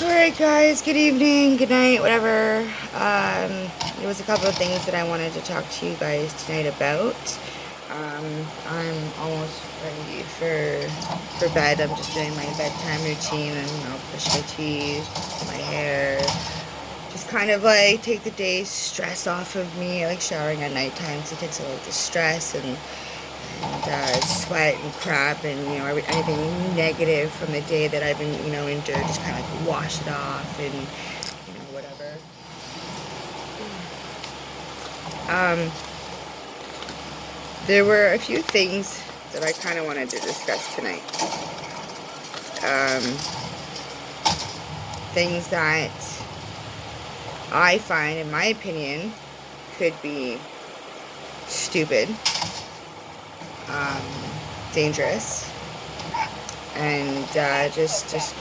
Alright guys, good evening, good night, whatever. There was a couple of things that I wanted to talk to you guys tonight about. I'm almost ready for bed. I'm just doing my bedtime routine and I'll brush my teeth, my hair. Just kind of like take the day's stress off of me. I like showering at nighttime because it takes away the stress and sweat and crap and anything negative from the day that I've been endured, just kind of like wash it off and whatever. There were a few things that I kind of wanted to discuss tonight. Things that I find, in my opinion, could be stupid, dangerous, and just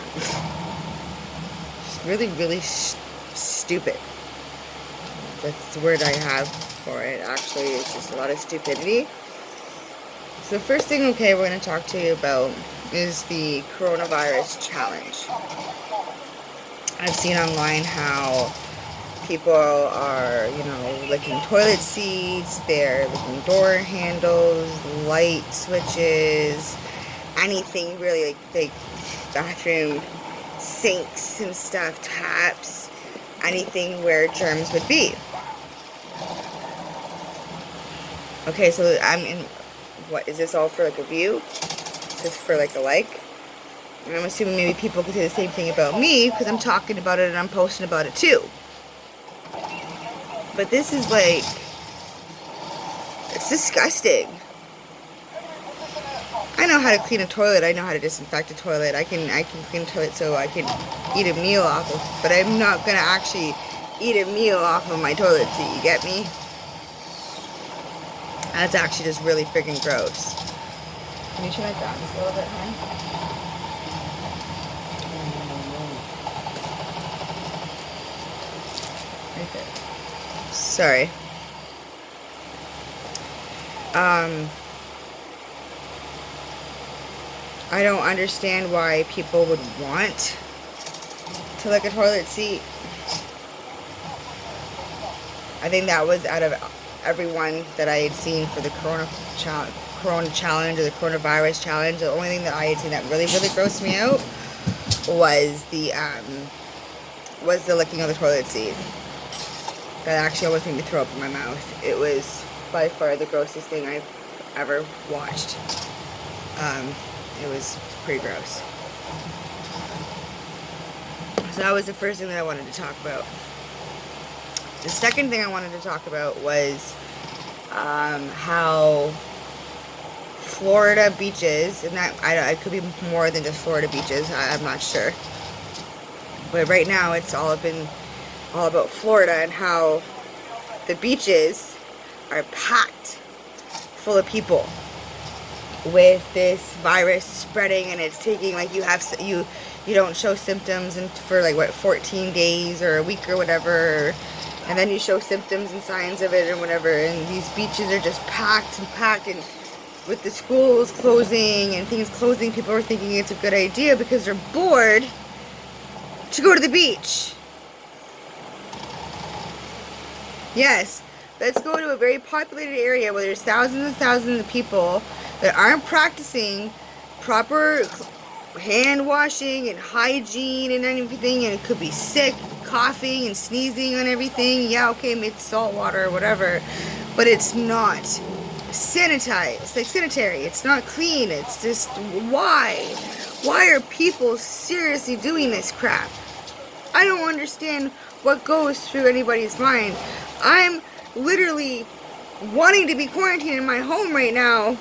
really, really stupid. That's the word I have for it. Actually, it's just a lot of stupidity. So the first thing, we're going to talk to you about is the coronavirus challenge. I've seen online how people are, licking toilet seats, they're licking door handles, light switches, anything really, like bathroom sinks and stuff, taps, anything where germs would be. Okay, so what is this all for, like a view? Is this for like a like? And I'm assuming maybe people could say the same thing about me because I'm talking about it and I'm posting about it too. But this is like, it's disgusting. I know how to clean a toilet. I know how to disinfect a toilet. I can clean a toilet so I can eat a meal off of, but I'm not gonna actually eat a meal off of my toilet seat. You get me? That's actually just really freaking gross. Can you turn it down just a little bit, hon? Right there. Sorry. I don't understand why people would want to lick a toilet seat. I think that was out of everyone that I had seen for the corona challenge or the coronavirus challenge. The only thing that I had seen that really, really grossed me out was the licking of the toilet seat. That actually almost made me throw up in my mouth. It was by far the grossest thing I've ever watched. It was pretty gross. So that was the first thing that I wanted to talk about. The second thing I wanted to talk about was how Florida beaches, and that it could be more than just Florida beaches, I'm not sure. But right now it's all about Florida and how the beaches are packed full of people with this virus spreading, and it's taking, like, you don't show symptoms for like 14 days or a week or whatever, and then you show symptoms and signs of it and whatever, and these beaches are just packed, and with the schools closing and things closing, people are thinking it's a good idea because they're bored to go to the beach. Yes, let's go to a very populated area where there's thousands and thousands of people that aren't practicing proper hand washing and hygiene and everything, and it could be sick, coughing and sneezing and everything. Yeah, okay, it's salt water or whatever, but it's not sanitized, like sanitary. It's not clean. It's just, why are people seriously doing this crap? I don't understand what goes through anybody's mind. I'm literally wanting to be quarantined in my home right now,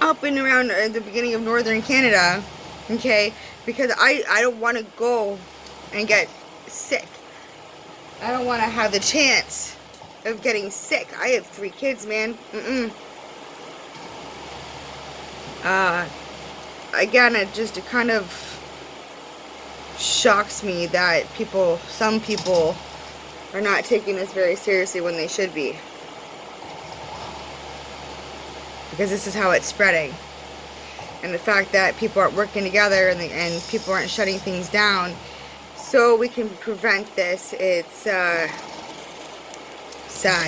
up and around the beginning of northern Canada, okay, because I don't want to go and get sick. I don't want to have the chance of getting sick. I have 3 kids, man. Again, it kind of shocks me that some people are not taking this very seriously when they should be. Because this is how it's spreading. And the fact that people aren't working together and people aren't shutting things down so we can prevent this. It's sad.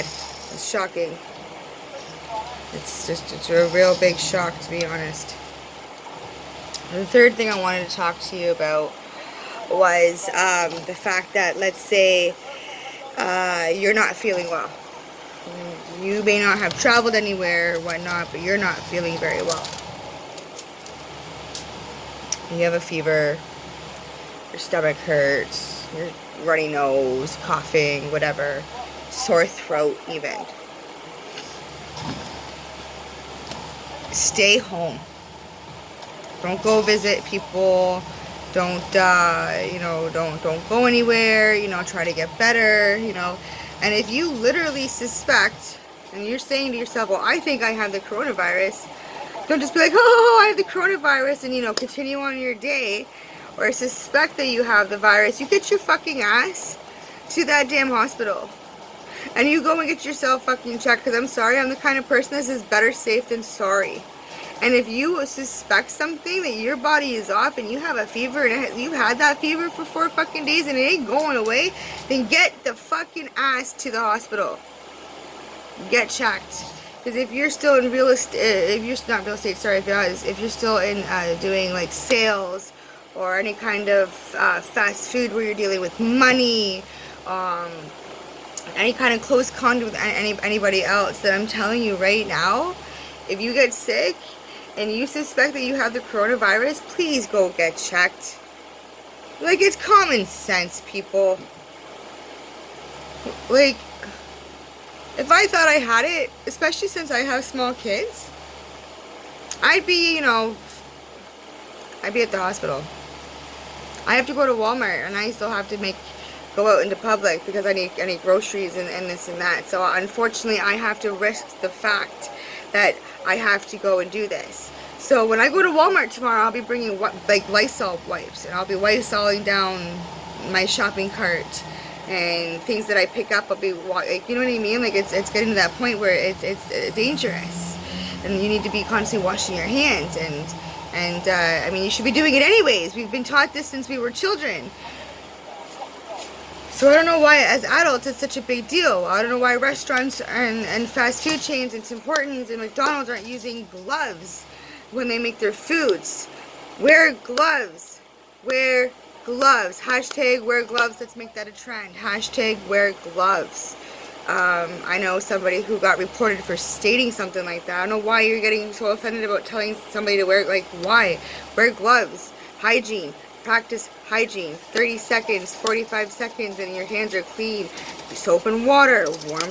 It's shocking. It's a real big shock, to be honest. The third thing I wanted to talk to you about was the fact that, let's say, you're not feeling well. You may not have traveled anywhere or whatnot, but you're not feeling very well. You have a fever, your stomach hurts, your runny nose, coughing, whatever, sore throat even. Stay home. Don't go visit people. Don't don't go anywhere. Try to get better. And if you literally suspect, and you're saying to yourself, well, I think I have the coronavirus, don't just be like, oh, I have the coronavirus, and continue on your day, or suspect that you have the virus. You get your fucking ass to that damn hospital, and you go and get yourself fucking checked, because I'm sorry, I'm the kind of person that says better safe than sorry. And if you suspect something, that your body is off and you have a fever and you've had that fever for 4 fucking days and it ain't going away, then get the fucking ass to the hospital. Get checked. Because if you're still in real estate, if you're still in doing like sales or any kind of fast food where you're dealing with money, any kind of close contact with anybody else, then I'm telling you right now, if you get sick and you suspect that you have the coronavirus, please go get checked. Like, it's common sense, people. Like, if I thought I had it, especially since I have small kids, I'd be at the hospital. I have to go to Walmart, and I still have to go out into public because I need groceries and this and that. So unfortunately, I have to risk the fact that I have to go and do this. So when I go to Walmart tomorrow, I'll be bringing like Lysol wipes, and I'll be Lysoling down my shopping cart and things that I pick up. I'll be like, you know what I mean? Like, it's getting to that point where it's dangerous, and you need to be constantly washing your hands. And I mean, you should be doing it anyways. We've been taught this since we were children. So I don't know why, as adults, it's such a big deal. I don't know why restaurants and fast food chains and Tim Hortons and McDonald's aren't using gloves when they make their foods. Wear gloves. Wear gloves. Hashtag wear gloves. Let's make that a trend. Hashtag wear gloves. I know somebody who got reported for stating something like that. I don't know why you're getting so offended about telling somebody to wear, like, why? Wear gloves. Hygiene. Practice hygiene. 30 seconds, 45 seconds, and your hands are clean. Soap and water. Warm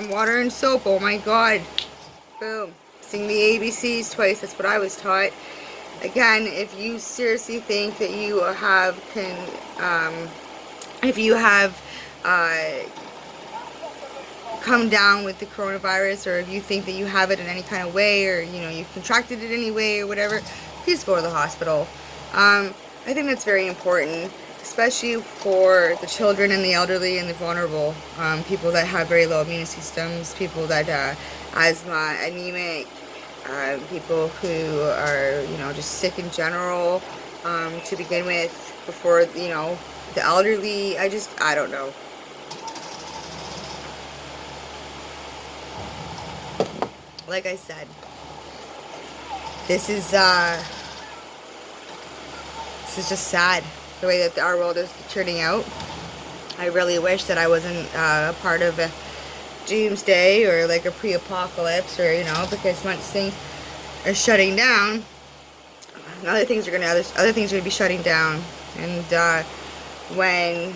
water and soap. Oh my god. Boom. Sing the ABCs twice. That's what I was taught. Again, if you seriously think that you have come down with the coronavirus, or if you think that you have it in any kind of way, or you've contracted it anyway or whatever, please go to the hospital. I think that's very important, especially for the children and the elderly and the vulnerable, people that have very low immune systems, people that asthma, anemic, people who are just sick in general, to begin with, before the elderly. I don't know. Like I said, this is just sad, the way that our world is turning out. I really wish that I wasn't a part of a doomsday or like a pre-apocalypse, or because once things are shutting down, other things are gonna be shutting down. And when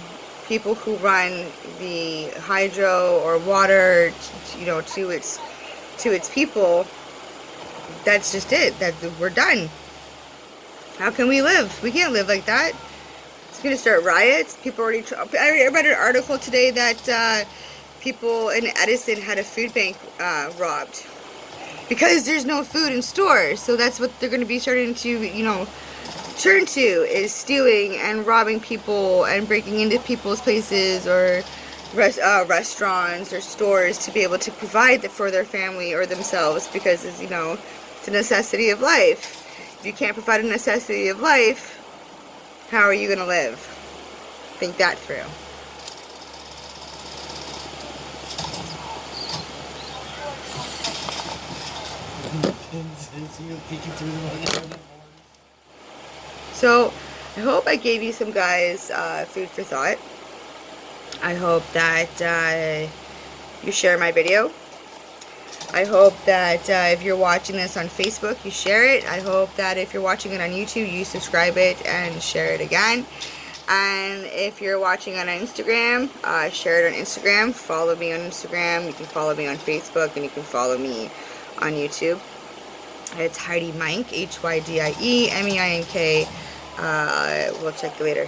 people who run the hydro or water, to its people, that's just it. That we're done. How can we live? We can't live like that. It's going to start riots. People already. I read an article today that people in Edison had a food bank robbed because there's no food in stores. So that's what they're going to be starting to, turn to, is stealing and robbing people and breaking into people's places or restaurants or stores to be able to provide for their family or themselves, because it's a necessity of life. If you can't provide a necessity of life, how are you going to live? Think that through. So, I hope I gave you some guys food for thought. I hope that you share my video. I hope that if you're watching this on Facebook, you share it. I hope that if you're watching it on YouTube, you subscribe it and share it again. And if you're watching on Instagram, share it on Instagram. Follow me on Instagram. You can follow me on Facebook, and you can follow me on YouTube. It's Heidi Meinck, HYDIE MEINK. We'll check you later.